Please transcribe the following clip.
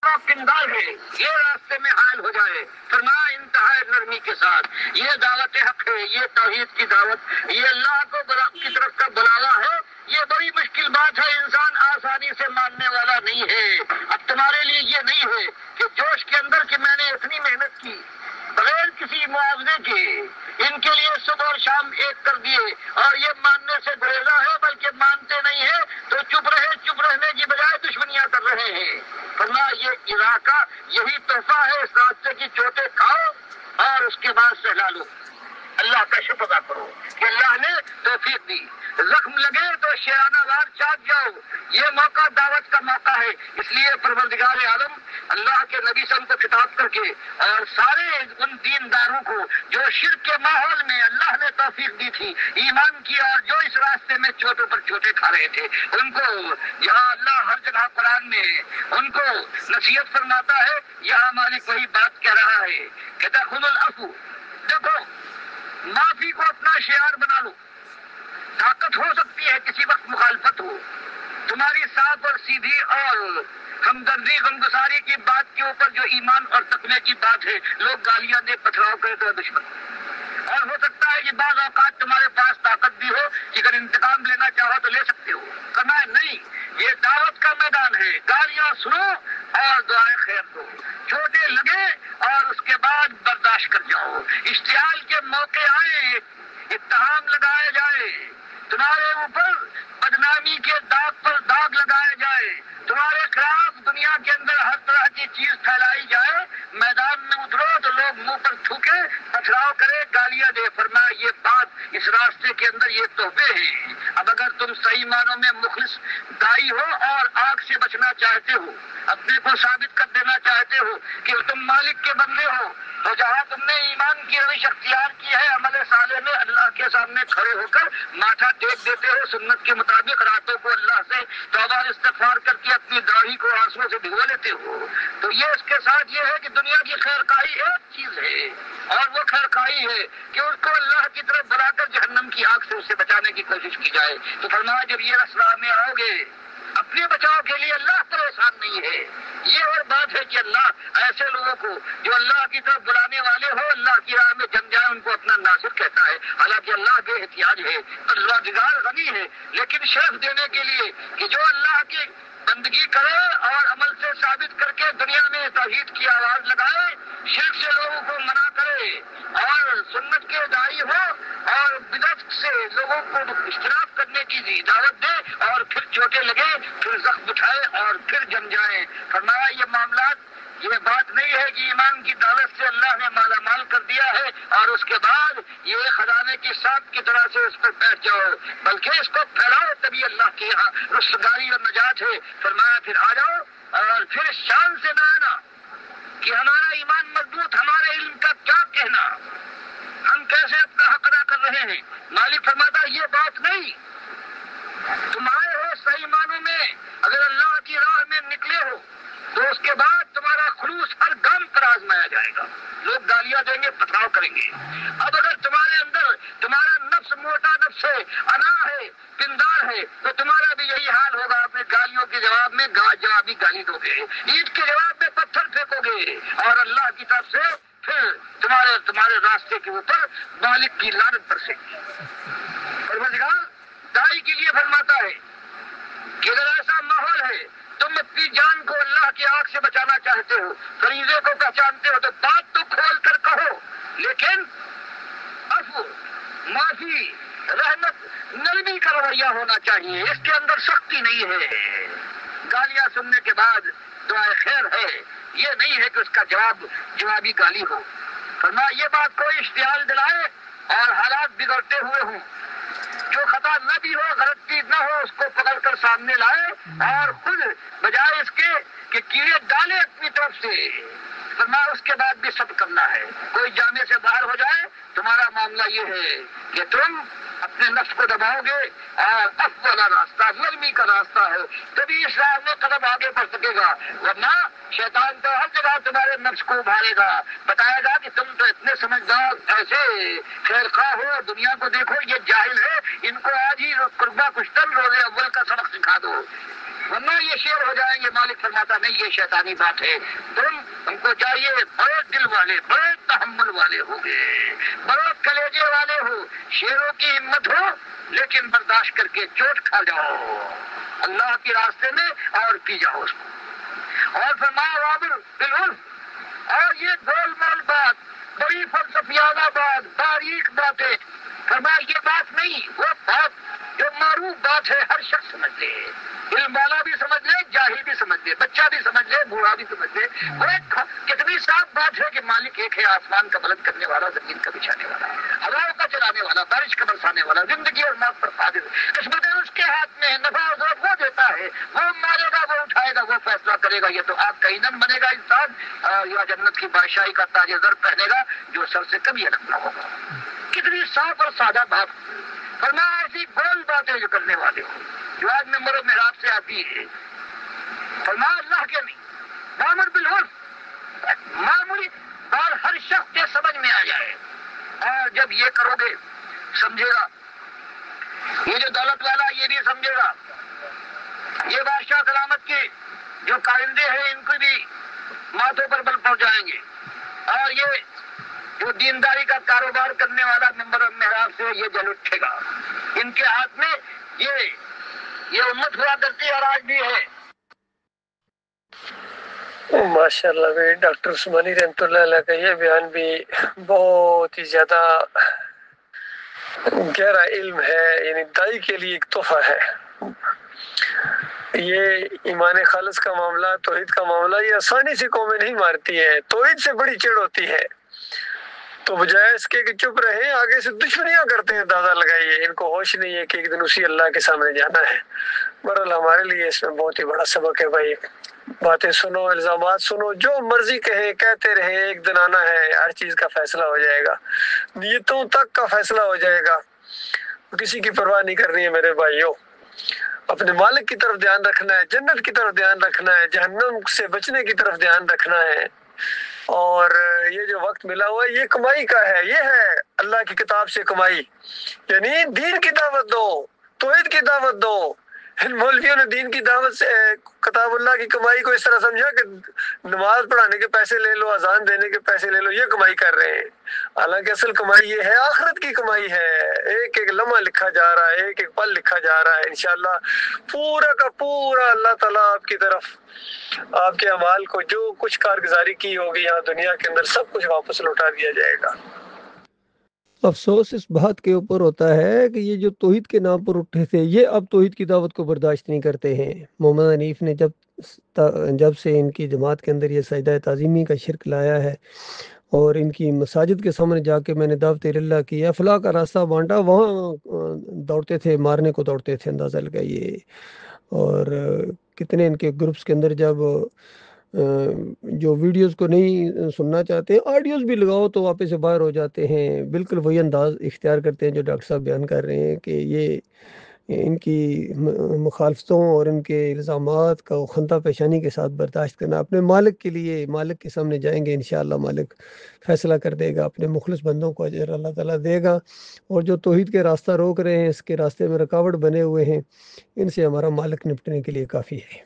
موقع پندار ہے، یہ راستے میں حائل ہو جائے، فرمایا انتہائی نرمی کے ساتھ یہ دعوت حق ہے، یہ توحید کی دعوت، یہ اللہ کو کی طرف کا بلاوا ہے، یہ بڑی مشکل بات ہے، انسان آسانی سے ماننے والا نہیں ہے۔ اب تمہارے لیے یہ نہیں ہے کہ جوش کے اندر کہ میں نے اتنی محنت کی بغیر کسی معاوضے کے، ان کے لیے صبح اور شام ایک کر دیے اور یہ ماننے سے گریزا ہے، بلکہ مانتے نہیں ہے تو چپ رہنے کی بجائے دشمنیاں کر رہے ہیں۔ فرمایا یہ علاقہ یہی تحفہ ہے، اس راستے کی چوٹیں کھاؤ اور اس کے بعد سہلا لو، اللہ کا شکر ادا کرو کہ اللہ نے توفیق دی۔ زخم لگے تو شیرانہ وار چاک جاؤ، یہ موقع دعوت کا موقع ہے، اس لیے پروردگار عالم اللہ کے نبی صلی اللہ علیہ وسلم کو خطاب کر کے اور سارے ان دینداروں کو جو شرک کے ماحول میں اللہ نے توفیق دی تھی ایمان کی، اور جو اس راستے میں چوٹوں پر چوٹے کھا رہے تھے، ان کو یہاں اللہ ہر جگہ قرآن میں ان کو نصیحت فرماتا ہے، یہاں مالک وہی بات کہہ رہا ہے، کہتا خذ العفو، دیکھو معافی کو اپنا شعار بنا لو، طاقت ہو سکتی ہے کسی وقت مخالفت ہو، تمہاری صاف اور سیدھی اور ہمدردی غمگساری کی بات کے اوپر جو ایمان اور تقوی کی بات ہے، لوگ گالیاں دے پتھراؤ کرے تو دشمن، اور ہو سکتا ہے کہ بعض اوقات تمہارے پاس طاقت بھی ہو کہ اگر انتقام لینا چاہو تو لے سکتے ہو، کرنا ہے نہیں، یہ دعوت کا میدان ہے، گالیاں سنو اور دعائیں خیر دو، چوٹے لگے اور اس کے بعد برداشت کر جاؤ، اشتعال کے موقع آئے، اتہام لگائے جائے، تمہارے اوپر بدنامی کے داغ پر داغ لگائے جائے، تمہارے خلاف دنیا کے اندر ہر طرح کی چیز پھیلائی جائے، میدان میں اترو تو لوگ منہ پر تھوکے، پتھراؤ کرے، گالیاں دے، فرمایا یہ بات اس راستے کے اندر یہ تحفے ہیں۔ اب اگر تم صحیح معنوں میں مخلص دائی ہو اور آگ سے بچنا چاہتے ہو، اپنے کو ثابت کر دینا چاہتے ہو کہ تم مالک کے بندے ہو، تو جہاں تم نے ایمان کی روش اختیار کی ہے، عمل صالح میں اللہ کے سامنے کھڑے ہو کر ماتھا ٹیک دیتے ہو، سنت کے مطابق راتوں کو اللہ سے توبہ استغفار کر کے اپنی داڑھی کو آنسوؤں سے بھگو لیتے ہو، تو یہ اس کے ساتھ یہ ہے کہ دنیا کی خیر خواہی ایک چیز ہے، اور وہ خیر خواہی ہے کہ اس کو اللہ کی طرف بلا کر جہنم کی آگ سے اسے بچانے کی کوشش کی جائے۔ تو فرمایا جب یہ رسوا میں آؤ گے، اپنے بچاؤ کے لیے اللہ پریشان نہیں ہے، یہ اور بات ہے کہ اللہ ایسے لوگوں کو جو اللہ کی طرف بلانے والے ہو، اللہ کی راہ میں جم جائے، ان کو اپنا ناصر کہتا ہے، حالانکہ اللہ بے احتیاج ہے، اللہ جگار غنی ہے، لیکن شرف دینے کے لیے کہ جو اللہ کی بندگی کرے اور عمل سے ثابت کر کے دنیا میں توحید کی آواز لگائے، شرک سے لوگوں کو منع کرے اور سنت کے داعی ہو اور بدعت سے لوگوں کو اجتناب کرنے کی دعوت دے، اور پھر چوٹے لگے، پھر زخم اٹھائے اور پھر جم جائیں۔ فرمایا یہ معاملات، یہ بات نہیں ہے کہ ایمان کی دولت سے اللہ نے مالا مال کر دیا ہے اور اس کے بعد یہ خزانے کی سانپ کی طرح سے اس پر بیٹھ جاؤ، بلکہ اس کو پھیلاؤ، تبھی اللہ کے یہاں رستگاری اور نجات ہے۔ فرمایا پھر آ جاؤ اور پھر شان سے نہ آنا کہ ہمارا ایمان مضبوط، ہمارے علم کا کیا کہنا، ہم کیسے اپنا حق ادا کر رہے ہیں۔ مالک فرماتا یہ بات نہیں، تم آئے ہو صحیح معنوں میں، اگر اللہ کی راہ میں نکلے ہو تو اس کے بعد تمہارا خلوص ہر گام پر آزمایا جائے گا، لوگ گالیاں دیں گے، پتھراؤ کریں گے۔ اب اگر تمہارے اندر تمہارا نفس موٹا نفس ہے، انا ہے، پندار ہے، تو تمہارا بھی یہی حال ہوگا، اپنے گالیوں کے جواب میں جوابی گالی دو گے، عید کے جواب میں پتھر پھینکو گے، اور اللہ کی طرف سے پھر تمہارے راستے کے اوپر مالک کی لعنت برسے گی۔ پروردگار دائی کے لیے فرماتا ہے کہ اگر ایسا ماحول ہے، تم اپنی جان کو اللہ کی آگ سے بچانا چاہتے ہو، فریضے کو پہچانتے ہو، تو بات تو کھول کر کہو، لیکن عفو، معافی، رحمت، نرمی کا رویہ ہونا چاہیے، اس کے اندر سختی نہیں ہے۔ گالیاں سننے کے بعد دعائے خیر ہے، یہ نہیں ہے کہ اس کا جوابی گالی ہو۔ فرمایا یہ بات کوئی اشتعال دلائے اور حالات بگڑتے ہوئے ہوں، جو خطا نہ بھی ہو، غلطی نہ ہو، اس کو پکڑ کر سامنے لائے اور خود بجائے اس کے کہ کیڑے ڈالے اپنی طرف سے، فرمایا اس کے بعد بھی صبر کرنا ہے۔ کوئی جامے سے باہر ہو جائے، تمہارا معاملہ یہ ہے کہ تم اپنے نفس کو دباؤ گے اور عفو والا راستہ، نرمی کا راستہ ہے، تبھی اس راہ میں قدم آگے بڑھ سکے گا، ورنہ شیطان تو ہر جگہ تمہارے نفس کو ابھارے گا، بتائے گا کہ تم تو اتنے سمجھدار ایسے خیر خواہ ہو، دنیا کو دیکھو یہ جاہل ہے، ان کو آج ہی قربہ کشتن روزے اول کا سبق سکھا دو۔ ورنہ یہ شیر ہو جائیں گے۔ مالک فرماتا نہیں، یہ شیطانی بات ہے، تم کو چاہیے بڑے دل والے، بڑے تحمل والے ہو گے، بڑے کلیجے والے ہو، شیروں کی ہمت ہو لیکن برداشت کر کے چوٹ کھا جاؤ اللہ کے راستے میں اور پی جاؤ اس کو۔ اور فرمایا وابر بالعرف، اور یہ گول مول بات، بڑی فلسفیانہ بات، باریک باتیں، فرمایا یہ بات نہیں، وہ بات جو معروف بات ہے، ہر شخص سمجھ لے، علم والا بھی سمجھ لے، جاہل بھی سمجھ لے، بچہ بھی سمجھ لے، بوڑھا بھی سمجھ لے۔ وہ کتنی صاف بات ہے کہ مالک ایک ہے، آسمان کا بلند کرنے والا، زمین کا بچھانے والا، ہواؤں کا چلانے والا، بارش کا برسانے والا، زندگی اور موت پر قادر، قسمتیں اس کے ہاتھ میں ہے، نفع اور ضرر وہ دیتا ہے، وہ مارے گا، وہ اٹھائے گا، وہ فیصلہ کرے گا۔ یہ تو آپ کا ایندھن بنے گا انسان، یا جنت کی بادشاہی کا تاج زر پہنے گا جو سر سے کبھی الگ نہ ہوگا۔ کتنی صاف اور سادہ بات، فرمایا ایسی گول باتیں جو کرنے والے ہو، جو آج ممبر و محراب سے آتی ہے، فرمایا اللہ کے نہیں، معمر بالعرف، معمولی بات ہر شخص کے سمجھ میں آ جائے، اور جب یہ کرو گے سمجھے گا، یہ جو دولت والا یہ بھی سمجھے گا، یہ بادشاہ سلامت کے جو کارندے ہیں ان کو بھی ماتھوں پر بل پہنچائیں گے، اور یہ جو دینداری کا کاروبار کرنے والا ممبر و محراب سے یہ جل اٹھے گا، ان کے ہاتھ میں یہ امت ہوا کرتی ہے اور آج بھی ہے۔ ماشاء اللہ بھی ڈاکٹر عثمانی رحمۃ اللہ علیہ کا یہ بیان بھی بہت ہی زیادہ گہرا علم ہے، یعنی دائی کے لیے ایک تحفہ ہے۔ یہ ایمان خالص کا معاملہ، توحید کا معاملہ، یہ آسانی سے قومیں نہیں مارتی ہے، توحید سے بڑی چڑ ہوتی ہے، تو بجائے اس کے کہ چپ رہیں آگے سے دشمنیاں کرتے ہیں، دادا لگائیے، ان کو ہوش نہیں ہے کہ ایک دن اسی اللہ کے سامنے جانا ہے۔ بہرحال ہمارے لیے اس میں بہت ہی بڑا سبق ہے بھائی، باتیں سنو، الزامات سنو، جو مرضی کہیں کہتے رہیں، ایک دن آنا ہے، ہر چیز کا فیصلہ ہو جائے گا، نیتوں تک کا فیصلہ ہو جائے گا، کسی کی پرواہ نہیں کرنی ہے میرے بھائیوں۔ اپنے مالک کی طرف دھیان رکھنا ہے، جنت کی طرف دھیان رکھنا ہے، جہنم سے بچنے کی طرف دھیان رکھنا ہے، اور یہ جو وقت ملا ہوا ہے یہ کمائی کا ہے، یہ ہے اللہ کی کتاب سے کمائی، یعنی دین کی دعوت دو، توحید کی دعوت دو۔ ان مولویوں نے دین کی دعوت سے کتاب اللہ کی کمائی کو اس طرح سمجھا کہ نماز پڑھانے کے پیسے لے لو، اذان دینے کے پیسے لے لو، یہ کمائی کر رہے ہیں، حالانکہ اصل کمائی یہ ہے، آخرت کی کمائی ہے، ایک ایک لمحہ لکھا جا رہا ہے، ایک ایک پل لکھا جا رہا ہے، انشاءاللہ پورا کا پورا اللہ تعالیٰ آپ کی طرف آپ کے اعمال کو جو کچھ کارگزاری کی ہوگی یہاں دنیا کے اندر سب کچھ واپس لوٹا دیا جائے گا۔ افسوس اس بات کے اوپر ہوتا ہے کہ یہ جو توحید کے نام پر اٹھے تھے یہ اب توحید کی دعوت کو برداشت نہیں کرتے ہیں۔ محمد حنیف نے جب سے ان کی جماعت کے اندر یہ سجدہ تعظیمی کا شرک لایا ہے اور ان کی مساجد کے سامنے جا کے میں نے دعوت اللہ کیا، فلاح کا راستہ بانٹا، وہاں دوڑتے تھے، مارنے کو دوڑتے تھے، اندازہ لگائیے۔ اور کتنے ان کے گروپس کے اندر جب جو ویڈیوز کو نہیں سننا چاہتے آڈیوز بھی لگاؤ تو واپس سے باہر ہو جاتے ہیں، بالکل وہی انداز اختیار کرتے ہیں جو ڈاکٹر صاحب بیان کر رہے ہیں کہ یہ ان کی مخالفتوں اور ان کے الزامات کا خندہ پیشانی کے ساتھ برداشت کرنا، اپنے مالک کے لیے مالک کے سامنے جائیں گے، انشاءاللہ مالک فیصلہ کر دے گا، اپنے مخلص بندوں کو اجر اللہ تعالیٰ دے گا، اور جو توحید کے راستہ روک رہے ہیں، اس کے راستے میں رکاوٹ بنے ہوئے ہیں، ان سے ہمارا مالک نپٹنے کے لیے کافی ہے۔